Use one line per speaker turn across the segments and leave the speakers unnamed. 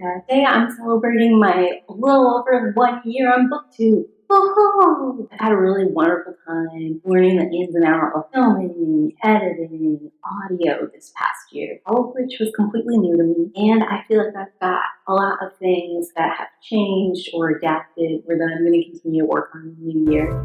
podcast. Today I'm celebrating my little over 1 year on Booktube. Woohoo! I've had a really wonderful time learning the ins and outs of filming, editing, audio this past year, all of which was completely new to me. And I feel like I've got a lot of things that have changed or adapted or that I'm going to continue to work on in the new year.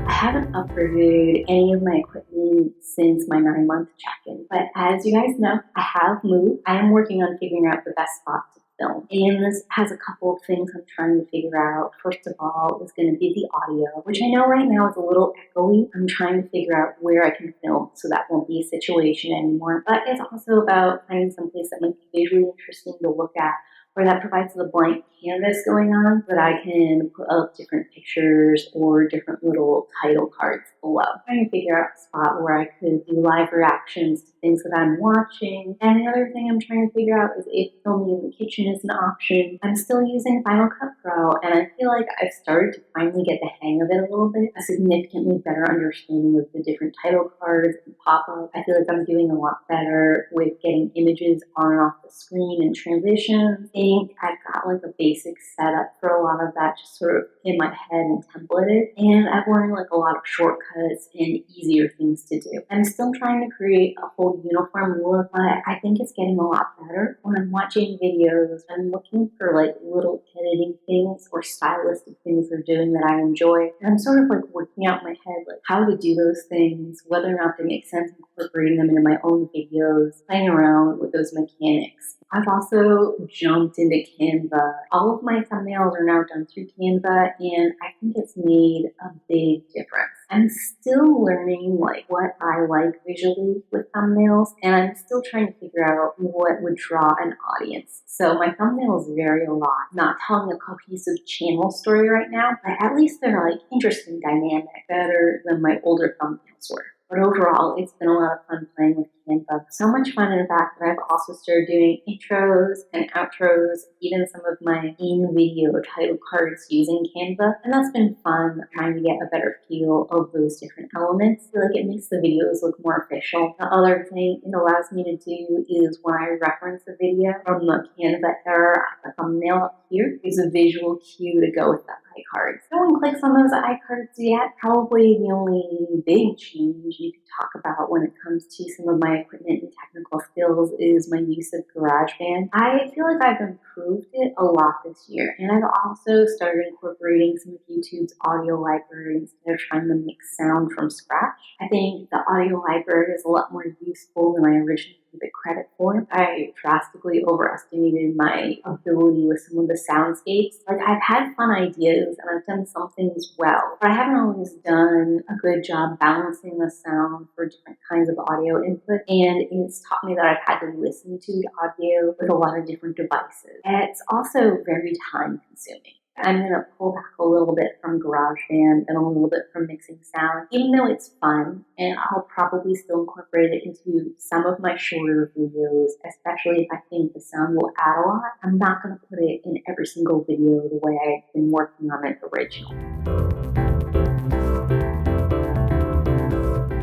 I haven't upgraded any of my equipment since my 9-month check-in, but as you guys know, I have moved. I am working on figuring out the best spot to film, and this has a couple of things I'm trying to figure out. First of all is going to be the audio, which I know right now is a little echoey. I'm trying to figure out where I can film so that won't be a situation anymore, but it's also about finding some place that might be visually interesting to look at, or that provides the blank canvas going on that I can put up different pictures or different little title cards below. I'm trying to figure out a spot where I could do live reactions to things that I'm watching. And the other thing I'm trying to figure out is if filming in the kitchen is an option. I'm still using Final Cut Pro, and I feel like I've started to finally get the hang of it a little bit, a significantly better understanding of the different title cards and pop-ups. I feel like I'm doing a lot better with getting images on and off the screen and transitions. I think I've got like a basic setup for a lot of that just sort of in my head and templated, and I've learned like a lot of shortcuts and easier things to do. I'm still trying to create a whole uniform look, but I think it's getting a lot better. When I'm watching videos, I'm looking for like little editing things or stylistic things they're doing that I enjoy, and I'm sort of like working out in my head like how to do those things, whether or not they make sense, incorporating them into my own videos, playing around with those mechanics. I've also jumped into Canva. All of my thumbnails are now done through Canva, and I think it's made a big difference. I'm still learning like what I like visually with thumbnails, and I'm still trying to figure out what would draw an audience. So my thumbnails vary a lot. Not telling a cohesive channel story right now, but at least they're like interesting, dynamic, better than my older thumbnails were. But overall, it's been a lot of fun playing with Canva. So much fun, in fact, that I've also started doing intros and outros, even some of my in-video title cards using Canva. And that's been fun, trying to get a better feel of those different elements. I feel like it makes the videos look more official. The other thing it allows me to do is when I reference a video from the Canva era at the thumbnail up here, there's a visual cue to go with that iCards. No one clicks on those iCards yet. Probably the only big change you could talk about when it comes to some of my equipment and technical skills is my use of GarageBand. I feel like I've improved it a lot this year, and I've also started incorporating some of YouTube's audio library instead of trying to make sound from scratch. I think the audio library is a lot more useful than I originally gave it credit for. I drastically overestimated my ability with some of the soundscapes. Like, I've had fun ideas and I've done some things well, but I haven't always done a good job balancing the sound for different kinds of audio input, and it's taught me that I've had to listen to the audio with a lot of different devices. And it's also very time consuming. I'm going to pull back a little bit from GarageBand and a little bit from mixing sound, even though it's fun, and I'll probably still incorporate it into some of my shorter videos, especially if I think the sound will add a lot. I'm not going to put it in every single video the way I've been working on it originally.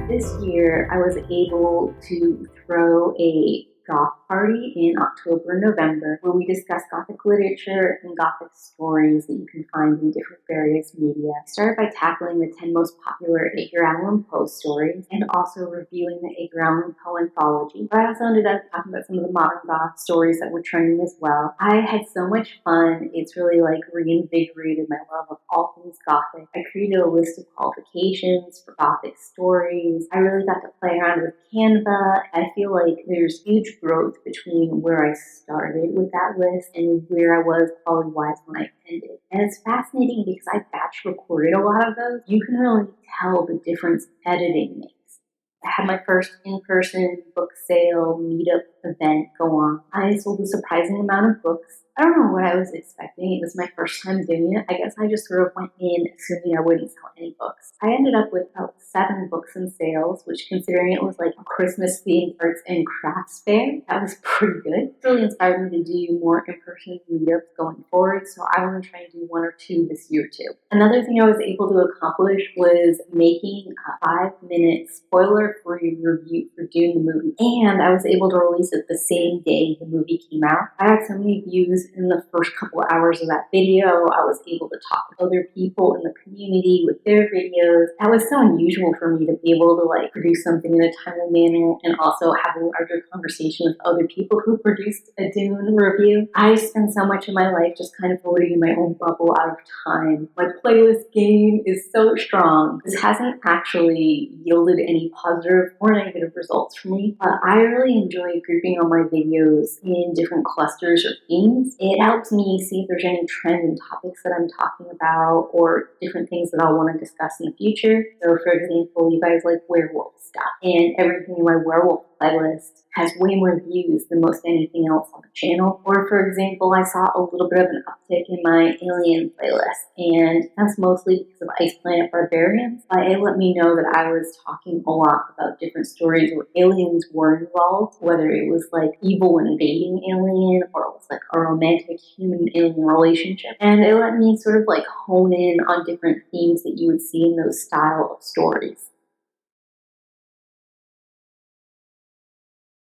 This year, I was able to throw a goth party in October and November where we discuss Gothic literature and Gothic stories that you can find in different various media. I started by tackling the 10 most popular Edgar Allan Poe stories and also reviewing the Edgar Allan Poe anthology. But I also ended up talking about some of the modern goth stories that were trending as well. I had so much fun. It's really like reinvigorated my love of all things Gothic. I created a list of qualifications for Gothic stories. I really got to play around with Canva. I feel like there's huge growth between where I started with that list and where I was quality-wise when I ended. And it's fascinating because I batch recorded a lot of those. You can really tell the difference editing makes. I had my first in-person book sale meetup event go on. I sold a surprising amount of books. I don't know what I was expecting. It was my first time doing it. I guess I just sort of went in assuming I wouldn't sell any books. I ended up with about 7 books in sales, which considering it was like a Christmas themed arts and crafts fair, that was pretty good. It really inspired me to do more in-person meetups going forward, so I want to try and do 1 or 2 this year too. Another thing I was able to accomplish was making a 5-minute spoiler-free review for Dune the movie, and I was able to release it the same day the movie came out. I had so many views in the first couple of hours of that video. I was able to talk with other people in the community with their videos. That was so unusual for me to be able to like produce something in a timely manner and also have a larger conversation with other people who produced a Dune review. I spend so much of my life just kind of floating in my own bubble out of time. My playlist game is so strong. This hasn't actually yielded any positive or negative results for me, but I really enjoy grouping all my videos in different clusters or themes. It helps me see if there's any trend in topics that I'm talking about or different things that I'll want to discuss in the future. So for example, you guys like werewolf stuff, and everything in my werewolf playlist has way more views than most anything else on the channel. Or for example, I saw a little bit of an uptick in my alien playlist, and that's mostly because of Ice Planet Barbarians. It let me know that I was talking a lot about different stories where aliens were involved, whether it was like evil invading alien or it was like a romantic human alien relationship. And it let me sort of like hone in on different themes that you would see in those style of stories.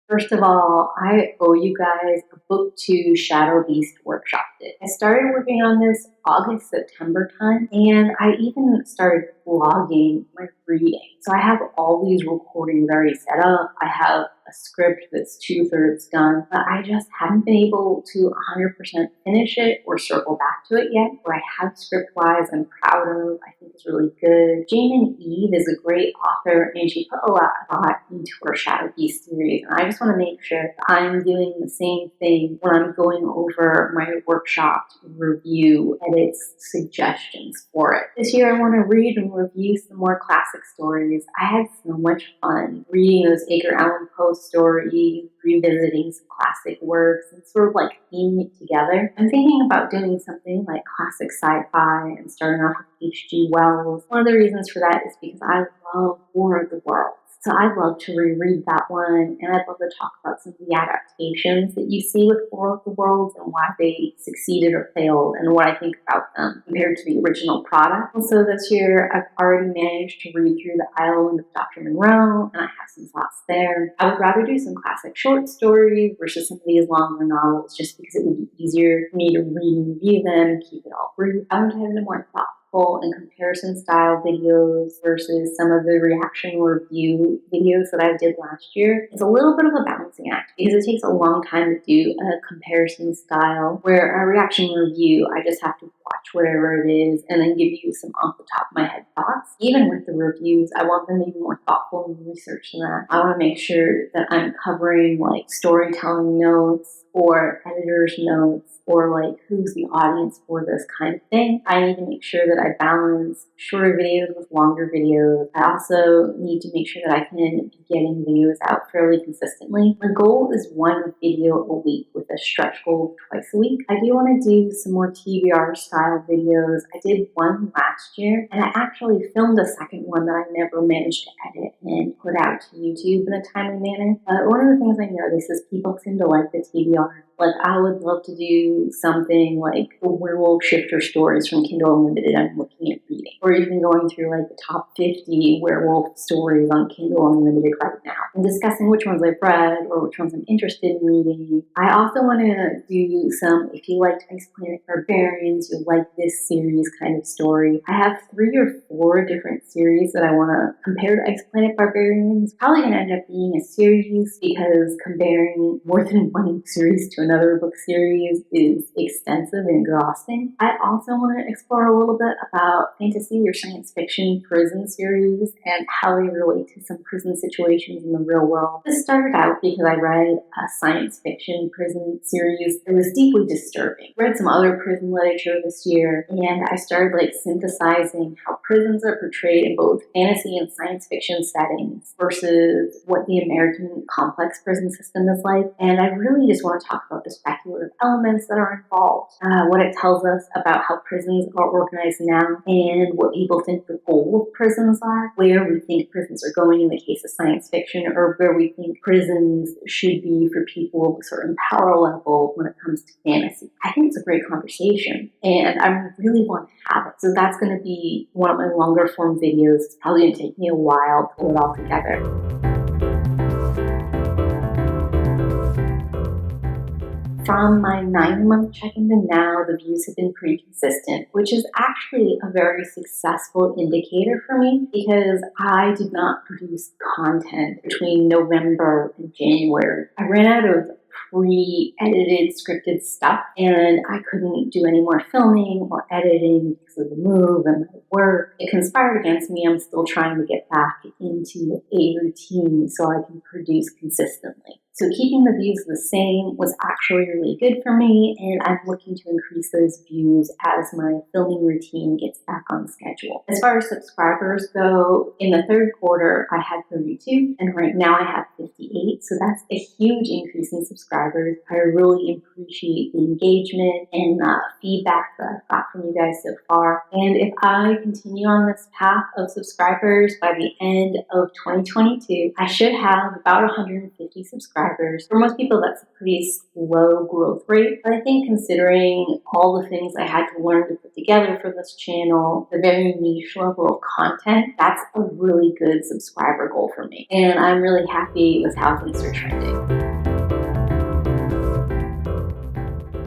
First of all, I owe you guys a Booktube Shadow Beast workshop did. I started working on this August, September time, and I even started vlogging my reading. So I have all these recordings already set up. I have a script that's 2/3 done, but I just haven't been able to 100% finish it or circle back to it yet. What I have script-wise, I'm proud of. I think it's really good. Jane Eve is a great author, and she put a lot of thought into her Shadow Beast series, and I just want to make sure that I'm doing the same thing when I'm going over my workshop to review edits, suggestions for it. This year I want to read and review some more classic stories. I had so much fun reading those Edgar Allan Poe stories, revisiting some classic works, and sort of like theming it together. I'm thinking about doing something like classic sci-fi and starting off with H.G. Wells. One of the reasons for that is because I love War of the Worlds. So I'd love to reread that one, and I'd love to talk about some of the adaptations that you see with War of the Worlds and why they succeeded or failed, and what I think about them compared to the original product. Also this year, I've already managed to read through The Island of Dr. Monroe, and I have some thoughts there. I would rather do some classic short stories versus some of these longer novels, just because it would be easier for me to read and review them, keep it all brief. I want to have a more thoughtful and comparison style videos versus some of the reaction review videos that I did last year. It's a little bit of a balancing act because it takes a long time to do a comparison style, where a reaction review, I just have to watch whatever it is and then give you some off the top of my head thoughts. Even with the reviews, I want them to be more thoughtful and research than that. I want to make sure that I'm covering like storytelling notes or editor's notes or like who's the audience for this kind of thing. I need to make sure that I balance shorter videos with longer videos. I also need to make sure that I can be getting videos out fairly consistently. My goal is 1 video a week with a stretch goal of twice a week. I do want to do some more TBR style videos. I did one last year, and I actually filmed a second one that I never managed to edit and put out to YouTube in a timely manner. One of the things I noticed is people seem to like the TBR. Like, I would love to do something like the werewolf shifter stories from Kindle Unlimited I'm looking at reading. Or even going through like the top 50 werewolf stories on Kindle Unlimited right now and discussing which ones I've read or which ones I'm interested in reading. I also want to do some, if you liked Ice Planet Barbarians, you like this series kind of story. I have 3 or 4 different series that I want to compare to Ice Planet Barbarians. Probably going to end up being a series because comparing more than one series to another book series is extensive and exhausting. I also want to explore a little bit about fantasy or science fiction prison series and how they relate to some prison situations in the real world. This started out because I read a science fiction prison series that was deeply disturbing. I read some other prison literature this year, and I started synthesizing how prisons are portrayed in both fantasy and science fiction settings versus what the American complex prison system is like. And I really just want to talk about the speculative elements that are involved, what it tells us about how prisons are organized now, and what people think the goal of prisons are, where we think prisons are going in the case of science fiction, or where we think prisons should be for people of a certain power level when it comes to fantasy. I think it's a great conversation, and I really want to have it. So that's going to be one of my longer form videos. It's probably going to take me a while to put it all together. From my 9-month check-in to now, the views have been pretty consistent, which is actually a very successful indicator for me because I did not produce content between November and January. I ran out of pre-edited scripted stuff, and I couldn't do any more filming or editing because of the move and my work. It conspired against me. I'm still trying to get back into a routine so I can produce consistently. So keeping the views the same was actually really good for me, and I'm looking to increase those views as my filming routine gets back on schedule. As far as subscribers go, in the third quarter, I had 32, and right now I have 58, so that's a huge increase in subscribers. I really appreciate the engagement and feedback that I've got from you guys so far. And if I continue on this path of subscribers, by the end of 2022, I should have about 150 subscribers. For most people, that's a pretty slow growth rate. But I think considering all the things I had to learn to put together for this channel, the very niche level of content, that's a really good subscriber goal for me. And I'm really happy with how things are trending.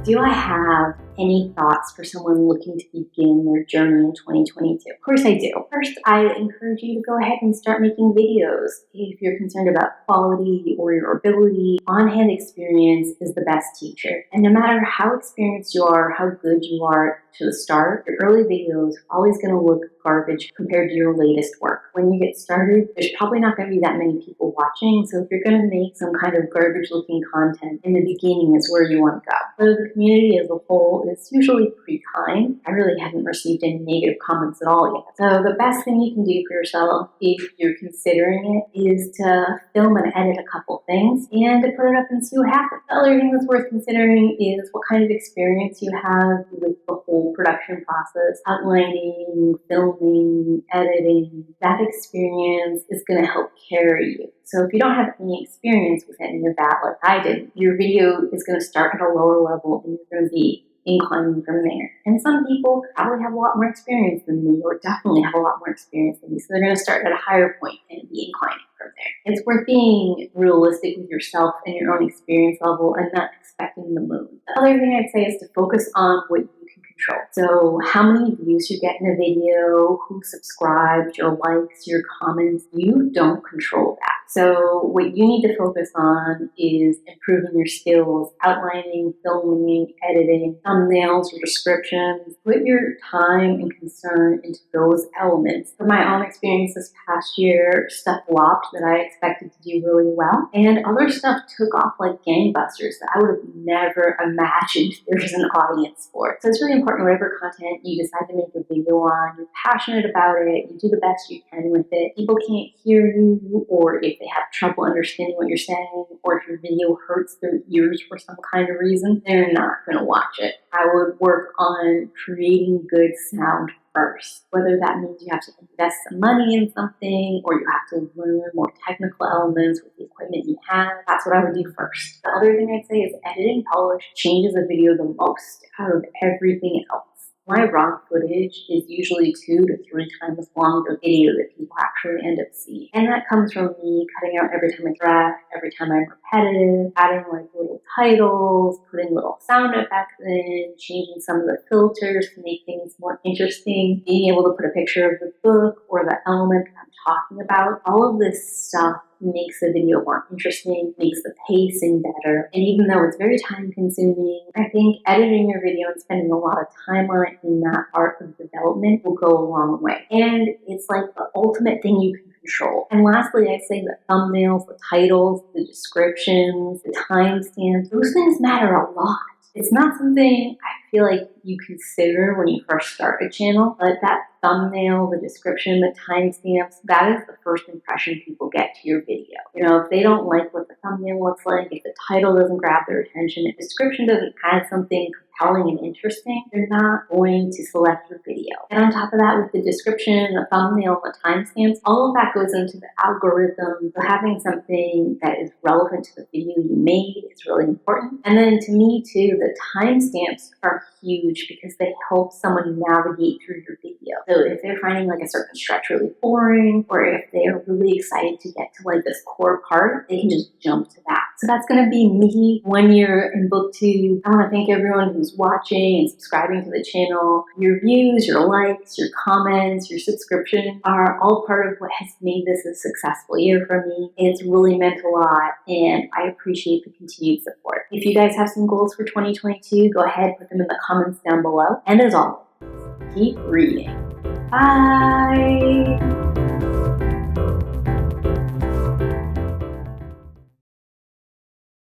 Do I have any thoughts for someone looking to begin their journey in 2022? Of course I do. First, I encourage you to go ahead and start making videos. If you're concerned about quality or your ability, on-hand experience is the best teacher. And no matter how experienced you are, how good you are to the start, your early videos are always going to look garbage compared to your latest work. When you get started, there's probably not going to be that many people watching, so if you're going to make some kind of garbage-looking content, in the beginning is where you want to go. So the community as a whole is usually pretty kind. I really haven't received any negative comments at all yet. So the best thing you can do for yourself if you're considering it is to film and edit a couple things and to put it up and see what happens. The other thing that's worth considering is what kind of experience you have with the whole production process, outlining, filming, editing. That experience is going to help carry you. So if you don't have any experience with any of that, like I did, your video is going to start at a lower level and you're going to be inclining from there. And some people probably have a lot more experience than me, or definitely have a lot more experience than me, so they're going to start at a higher point and be inclining from there. It's worth being realistic with yourself and your own experience level and not expecting the moon. The other thing I'd say is to focus on what you can control. So how many views you get in a video, who subscribed, your likes, your comments, you don't control that. So what you need to focus on is improving your skills, outlining, filming, editing, thumbnails, or descriptions. Put your time and concern into those elements. From my own experience this past year, stuff flopped that I expected to do really well, and other stuff took off like gangbusters that I would have never imagined there was an audience for. So it's really important, whatever content you decide to make a video on, you're passionate about it, you do the best you can with it. People can't hear you, or if they have trouble understanding what you're saying, or if your video hurts their ears for some kind of reason, they're not going to watch it. I would work on creating good sound first. Whether that means you have to invest some money in something, or you have to learn more technical elements with the equipment you have, that's what I would do first. The other thing I'd say is editing polish changes a video the most out of everything else. My raw footage is usually 2 to 3 times longer video that people actually end up seeing. And that comes from me cutting out every time I drag, every time I'm repetitive, adding like little titles, putting little sound effects in, changing some of the filters to make things more interesting, being able to put a picture of the book or the element I'm talking about. All of this stuff makes the video more interesting, makes the pacing better. And even though it's very time consuming, I think editing your video and spending a lot of time on it in that part of development will go a long way. And it's like the ultimate thing you can control. And lastly, I say the thumbnails, the titles, the descriptions, the timestamps, those things matter a lot. It's not something I feel like you consider when you first start a channel, but that thumbnail, the description, the timestamps, that is the first impression people get to your video. You know, if they don't like what the thumbnail looks like, if the title doesn't grab their attention, if the description doesn't add something compelling and interesting, they're not going to select your video. And on top of that, with the description, the thumbnail, the timestamps, all of that goes into the algorithm. So having something that is relevant to the video you made is really important. And then to me too, the timestamps are huge because they help someone navigate through your video. So if they're finding like a certain stretch really boring, or if they're really excited to get to like this core part, they can just jump to that. So that's going to be me 1 year in Booktube. I want to thank everyone who's watching and subscribing to the channel. Your views, your likes, your comments, your subscription are all part of what has made this a successful year for me. It's really meant a lot, and I appreciate the continued support. If you guys have some goals for 2022, go ahead, put them in the comments down below. And as always, keep reading. Bye!